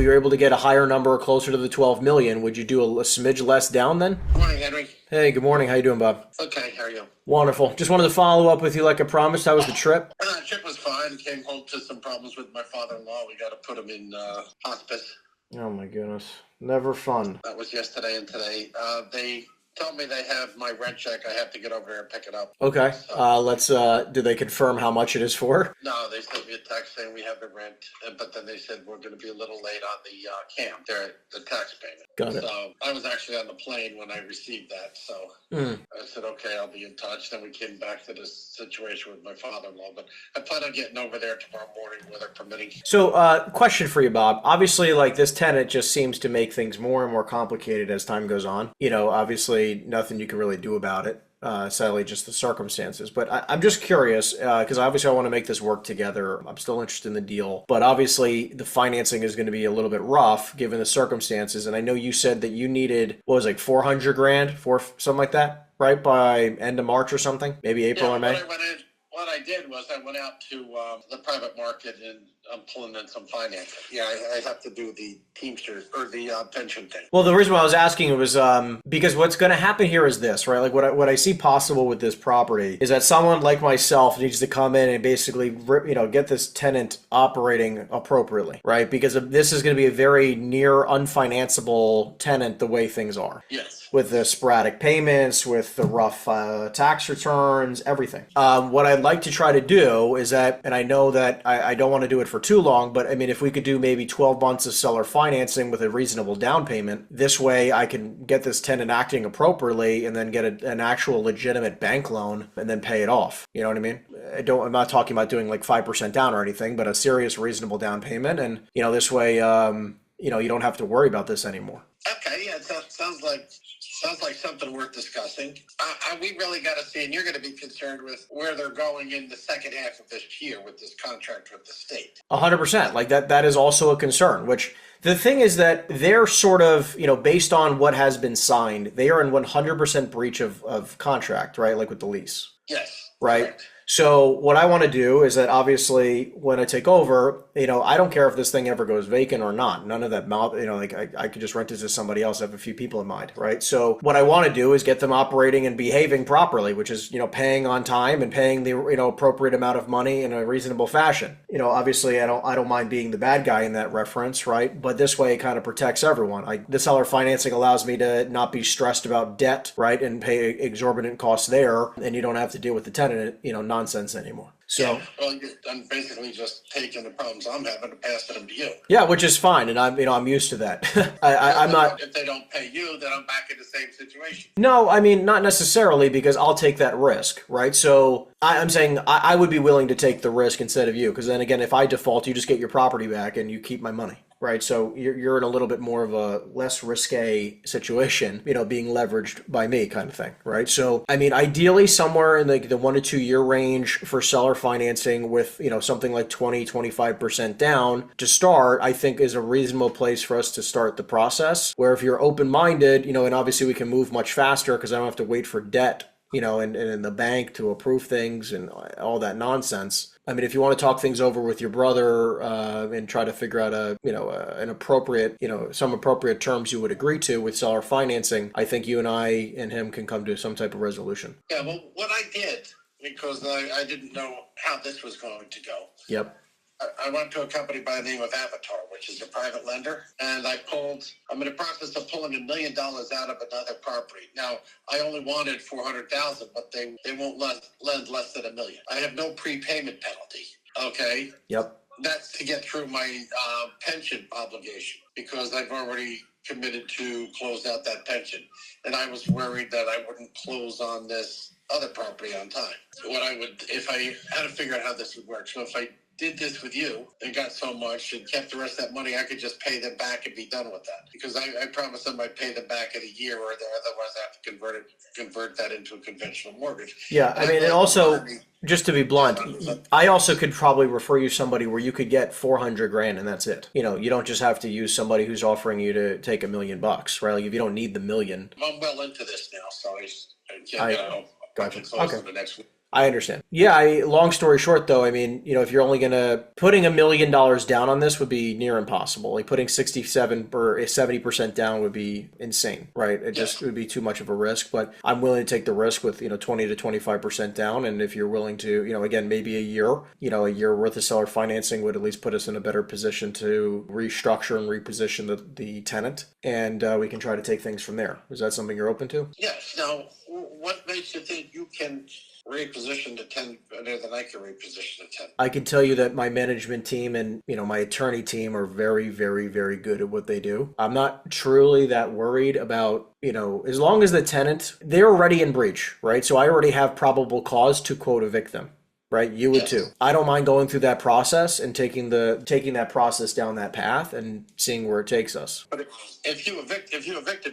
we were able to get a higher number closer to the 12 million, would you do a smidge less down then? Good morning, Henry. Hey, good morning. How you doing, Bob? Okay, how are you? Wonderful. Just wanted to follow up with you like I promised. How was the trip? The trip was fine. Came home to some problems with my father-in-law. We got to put him in hospice. Oh my goodness. Never fun. That was yesterday and today. They told me they have my rent check. I have to get over there and pick it up. Okay. So, Do they confirm how much it is for? no, they sent me a text saying we have the rent, but then they said we're going to be a little late on the the tax payment. Got it. So I was actually on the plane when I received that. So I said, okay, I'll be in touch. Then we came back to this situation with my father-in-law, but I plan on getting over there tomorrow morning, weather permitting. So, question for you, Bob. Obviously, like this tenant just seems to make things more and more complicated as time goes on. You know, obviously nothing you can really do about it. Sadly, just the circumstances. But I'm just curious, because obviously I want to make this work together. I'm still interested in the deal. But obviously the financing is going to be a little bit rough given the circumstances. And I know you said that you needed, what was it, like 400 grand for something like that, right? By end of March or something? Maybe April or May? What I did was I went out to the private market and I'm pulling in some financing. Yeah, I have to do the Teamsters or the pension thing. Well, the reason why I was asking was because what's going to happen here is this, right? Like what I see possible with this property is that someone like myself needs to come in and basically, get this tenant operating appropriately, right? Because this is going to be a very near unfinanceable tenant the way things are. Yes. With the sporadic payments, with the rough tax returns, everything. What I'd like to try to do is that, and I know that I don't want to do it for too long, but I mean, if we could do maybe 12 months of seller financing with a reasonable down payment, this way I can get this tenant acting appropriately and then get an actual legitimate bank loan and then pay it off. You know what I mean? I'm not talking about doing like 5% down or anything, but a serious, reasonable down payment. And, this way, you don't have to worry about this anymore. Okay, yeah, it sounds like something worth discussing. We really got to see, and you're going to be concerned with where they're going in the second half of this year with this contract with the state. 100%. Like that is also a concern, which the thing is that they're sort of, based on what has been signed, they are in 100% breach of contract, right? Like with the lease. Yes. Right. Correct. So what I want to do is that obviously when I take over, I don't care if this thing ever goes vacant or not. None of that, I could just rent it to somebody else. I have a few people in mind, right? So what I want to do is get them operating and behaving properly, which is, paying on time and paying the, appropriate amount of money in a reasonable fashion. Obviously I don't mind being the bad guy in that reference, right? But this way it kind of protects everyone. The seller financing allows me to not be stressed about debt, right? And pay exorbitant costs there. And you don't have to deal with the tenant, nonsense anymore. So, yeah, well, I'm basically just taking the problems I'm having and passing them to you. Yeah, which is fine, and I'm used to that. I'm not. If they don't pay you, then I'm back in the same situation. No, I mean not necessarily, because I'll take that risk, right? So I'm saying I would be willing to take the risk instead of you, because then again, if I default, you just get your property back and you keep my money. Right, so you're in a little bit more of a less risque situation, being leveraged by me kind of thing, right? So, I mean, ideally somewhere in the 1 to 2 year range for seller financing with, something like 20-25% down to start, I think is a reasonable place for us to start the process. Where if you're open-minded, and obviously we can move much faster because I don't have to wait for debt, and in the bank to approve things and all that nonsense. I mean, if you want to talk things over with your brother and try to figure out an appropriate, some appropriate terms you would agree to with seller financing, I think you and I and him can come to some type of resolution. Yeah, well, what I did, because I didn't know how this was going to go. Yep. I went to a company by the name of Avatar, which is a private lender, and I'm in the process of pulling $1 million out of another property. Now, I only wanted $400,000, but they won't lend less than $1 million. I have no prepayment penalty. Okay. Yep. That's to get through my pension obligation, because I've already committed to close out that pension, and I was worried that I wouldn't close on this other property on time. If I had to figure out how this would work. So if I did this with you and got so much and kept the rest of that money, I could just pay them back and be done with that. Because I promised them I'd pay them back in a year, or otherwise I have to convert that into a conventional mortgage. Yeah, I mean, and also, just to be blunt, I also could probably refer you somebody where you could get 400 grand and that's it. You don't just have to use somebody who's offering you to take $1 million, right? Like if you don't need the $1 million. I'm well into this now, so Gotcha. Okay. The next week. I understand. Yeah, long story short though, I mean, if you're only gonna putting $1 million down on this would be near impossible. Like putting 67 or 70% down would be insane, right? It just Yes. would be too much of a risk. But I'm willing to take the risk with 20 to 25% down. And if you're willing to, again, maybe a year worth of seller financing would at least put us in a better position to restructure and reposition the tenant, and we can try to take things from there. Is that something you're open to? Yes. Now, what makes you think you can reposition the 10 better than I can reposition the 10? I can tell you that my management team and my attorney team are very, very, very good at what they do. I'm not truly that worried about as long as the tenant, they're already in breach, right? So I already have probable cause to quote evict them. Right, you would Yes. too. I don't mind going through that process and taking that process down that path and seeing where it takes us. But if you evicted,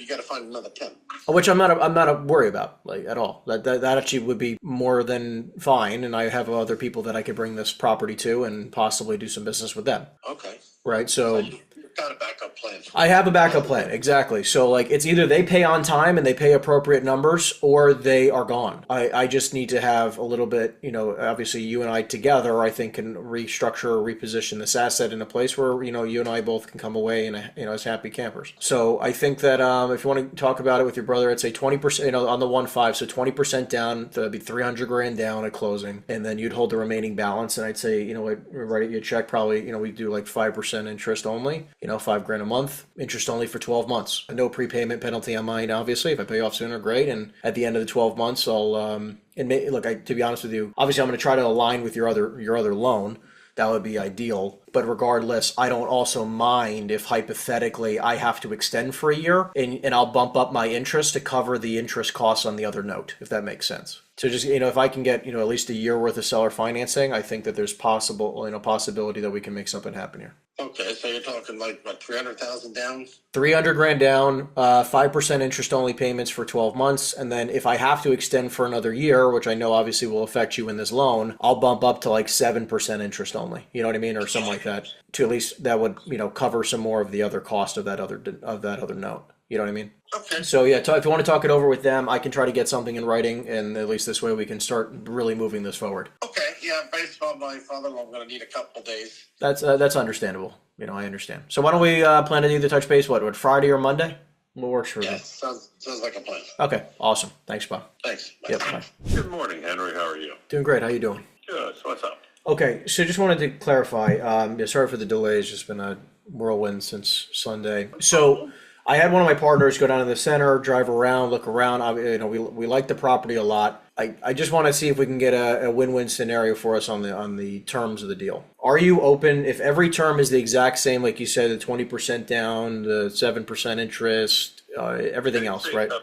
you got to find another 10. Which I'm not a worry about like at all. That actually would be more than fine, and I have other people that I could bring this property to and possibly do some business with them. Okay. Right, so. You've got a backup plan. I have a backup plan, exactly. So like it's either they pay on time and they pay appropriate numbers or they are gone. I just need to have a little bit, obviously you and I together, I think can restructure or reposition this asset in a place where, you and I both can come away and, as happy campers. So I think that if you want to talk about it with your brother, I'd say 20%, on the 1.5, so 20% down, that'd be 300 grand down at closing. And then you'd hold the remaining balance. And I'd say, write you a check probably, we do like 5% interest only, $5,000 a month, interest only for 12 months. No prepayment penalty on mine, obviously. If I pay off sooner, great. And at the end of the 12 months, I'll, to be honest with you, obviously I'm going to try to align with your other loan. That would be ideal. But regardless, I don't also mind if hypothetically I have to extend for a year and I'll bump up my interest to cover the interest costs on the other note, if that makes sense. So just, if I can get, at least a year worth of seller financing, I think that there's possibility that we can make something happen here. Okay, so you're talking like what, 300,000 down? 300 grand down, 5% interest only payments for 12 months. And then if I have to extend for another year, which I know obviously will affect you in this loan, I'll bump up to like 7% interest only. You know what I mean? Or something like that. To at least that would, cover some more of the other cost of that other note. You know what I mean? Okay. So yeah, if you want to talk it over with them, I can try to get something in writing, and at least this way we can start really moving this forward. Okay, yeah, based on my father-in-law, I'm going to need a couple of days. That's understandable. I understand. So why don't we plan to do the touch base? What Friday or Monday? What works for you? Yeah, sounds like a plan. Okay, awesome. Thanks, Bob. Thanks. Bye. Yep. Bye. Good morning, Henry. How are you? Doing great. How you doing? Good. So what's up? Okay, so just wanted to clarify. Sorry for the delay. It's just been a whirlwind since Sunday. So I had one of my partners go down to the center, drive around, look around. We like the property a lot. I just want to see if we can get a win-win scenario for us on the terms of the deal. Are you open if every term is the exact same, like you said, the 20% down, the 7% interest, everything else, right? 7%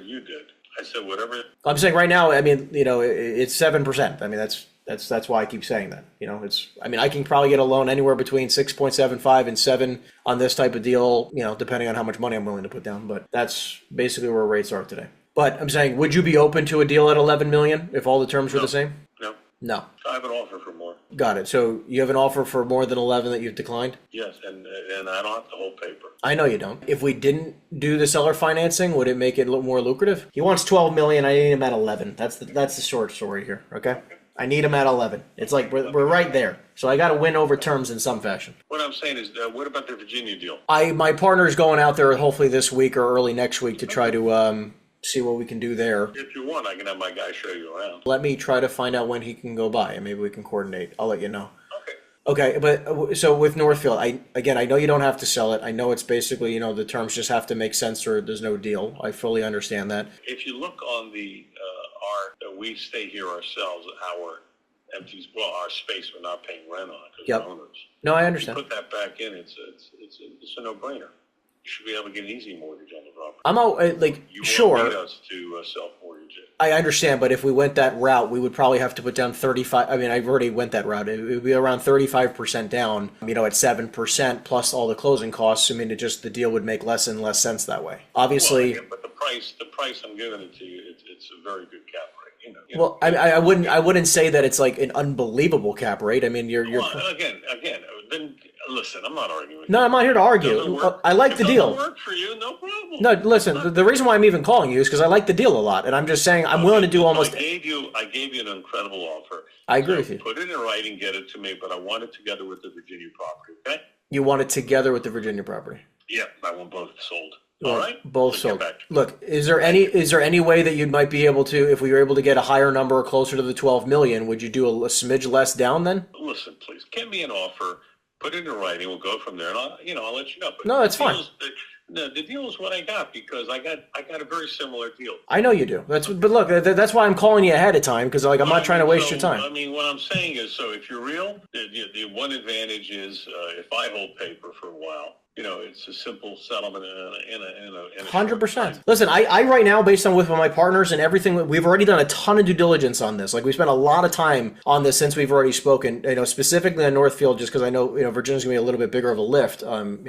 you did. I said whatever. I'm saying right now. I mean, it's 7%. I mean, that's why I keep saying that. I can probably get a loan anywhere between 6.75 and 7 on this type of deal, depending on how much money I'm willing to put down. But that's basically where rates are today. But I'm saying, would you be open to a deal at 11 million if all the terms were the same? No. No. I have an offer for more. Got it. So you have an offer for more than 11 that you've declined? Yes, and I don't have to hold paper. I know you don't. If we didn't do the seller financing, would it make it a little more lucrative? He wants 12 million. I need him at 11. That's the short story here. Okay. I need him at 11. It's like we're right there. So I got to win over terms in some fashion. What I'm saying is, what about the Virginia deal? My partner's going out there hopefully this week or early next week to try to see what we can do there. If you want, I can have my guy show you around. Let me try to find out when he can go by, and maybe we can coordinate. I'll let you know. Okay. Okay, but so with Northfield, I know you don't have to sell it. I know it's basically, the terms just have to make sense or there's no deal. I fully understand that. If you look on the we stay here ourselves, our space we're not paying rent on because Yep. we're owners. No, I You understand. put that back in, it's a no-brainer. You should be able to get an easy mortgage on the property. I'm out, You sure. won't need us to self-mortgage it. I understand, but if we went that route, we would probably have to put down 35. I mean, I've already went that route. It would be around 35% down, at 7% plus all the closing costs. I mean, the deal would make less and less sense that way. Obviously. Well, yeah, but the price I'm giving it to you, it's a very good cap rate. Well, I wouldn't say that it's like an unbelievable cap rate. I mean, Well, again, then Listen, I'm not arguing with No, you. I'm not here to argue. Doesn't work. I like If the it deal. doesn't work for you, no problem. No, listen, the reason why I'm even calling you is because I like the deal a lot, and I'm just saying I'm willing to do almost. I gave you an incredible offer. I agree So with you. Put it in writing, get it to me, but I want it together with the Virginia property, okay? You want it together with the Virginia property. Yeah, I want both sold. Well, All right? both So get sold. back to me. Look, is there any way that you might be able to, if we were able to get a higher number closer to the 12 million, would you do a smidge less down then? Listen, please, get me an offer, put it in writing, we'll go from there, and I'll let you know. But No, that's the fine. deal's- the deal is what I got because I got a very similar deal. I know you do. But look, that's why I'm calling you ahead of time because I'm not trying to waste your time. I mean, what I'm saying is, so if you're real, the one advantage is if I hold paper for a while, it's a simple settlement in a 100%. Listen, I right now, based on with my partners and everything, we've already done a ton of due diligence on this. Like we spent a lot of time on this since we've already spoken. Specifically on Northfield, just because I know Virginia's gonna be a little bit bigger of a lift. Why don't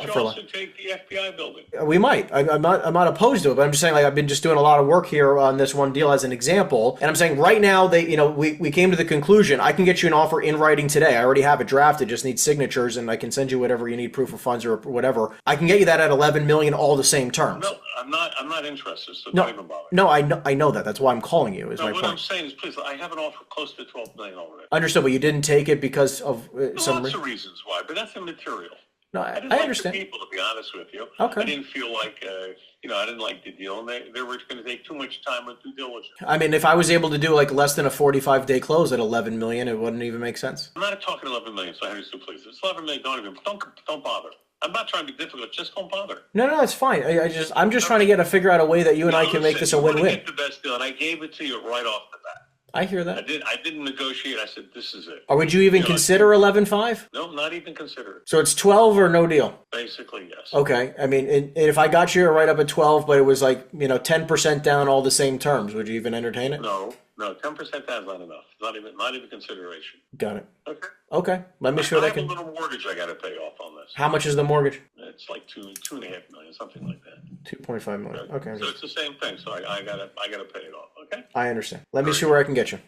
you also take the FBI building? We might. I'm not opposed to it, but I'm just saying, like, I've been just doing a lot of work here on this one deal as an example, and I'm saying right now we came to the conclusion I can get you an offer in writing today. I already have it drafted, just need signatures, and I can send you whatever you need, proof of funds or whatever. I can get you that at 11 million, all the same terms. No, I'm not interested. So don't even bother. No, I know that. That's why I'm calling you. Is my What point. I'm saying is, please, I have an offer close to 12 million already. Understood, but you didn't take it because of some. Lots of reasons why, but that's immaterial. No, I didn't I like understand. the people, to be honest with you. Okay. I didn't feel like, I didn't like the deal, and they were going to take too much time with due diligence. I mean, if I was able to do like less than a 45-day close at 11 million, it wouldn't even make sense. I'm not talking 11 million, so Henry, so please. It's 11 million. Don't bother. I'm not trying to be difficult. Just don't bother. No, it's fine. I'm just trying to figure out a way that you and I can make this a You want to win-win. get the best deal, and I gave it to you right off the bat. I hear that. I didn't negotiate. I said, this is it. Or would you even consider 11.5? No, not even consider it. So it's 12 or no deal? Basically, yes. Okay. I mean, and if I got you right up at 12, but it was like, 10% down all the same terms, would you even entertain it? No, 10% down's not enough. Not even consideration. Got it. Okay. Okay. Let me see what I I have a can. little mortgage I got to pay off on this. How much is the mortgage? It's like two and a half million, something like that. 2.5 million. Okay. So it's the same thing. So I gotta pay it off. Okay. I understand. Let me see where I can get you.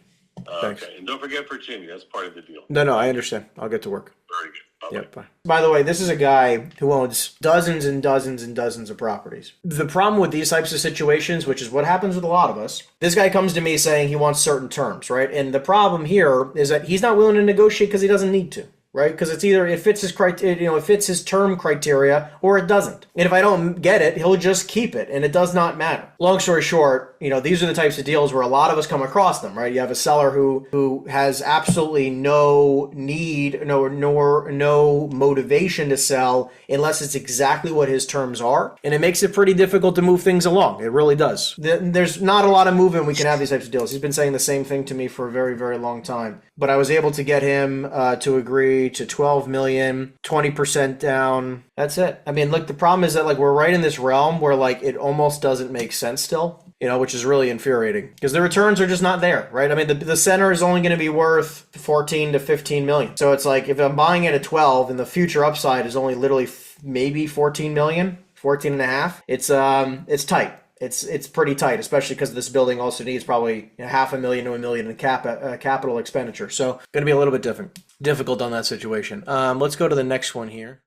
Thanks. Okay. And don't forget Virginia. That's part of the deal. No, I understand. I'll get to work. Very good. Bye-bye. Yep. Bye. By the way, this is a guy who owns dozens and dozens and dozens of properties. The problem with these types of situations, which is what happens with a lot of us, this guy comes to me saying he wants certain terms, right? And the problem here is that he's not willing to negotiate because he doesn't need to. Right? Because it's either it fits his criteria, it fits his term criteria, or it doesn't. And if I don't get it, he'll just keep it, and it does not matter. Long story short, these are the types of deals where a lot of us come across them, right? You have a seller who has absolutely no need, no motivation to sell unless it's exactly what his terms are, and it makes it pretty difficult to move things along. It really does. There's not a lot of movement we can have these types of deals. He's been saying the same thing to me for a very, very long time. But I was able to get him to agree to 12 million, 20% down. That's it. I mean, look, the problem is that we're right in this realm where it almost doesn't make sense still, which is really infuriating because the returns are just not there, right? I mean, the center is only going to be worth 14 to 15 million. So it's like if I'm buying it at 12 and the future upside is only literally maybe 14 million, 14 and a half, it's tight. It's pretty tight, especially because this building also needs probably $500,000 to $1 million in capital expenditure. So going to be a little bit difficult on that situation. Let's go to the next one here.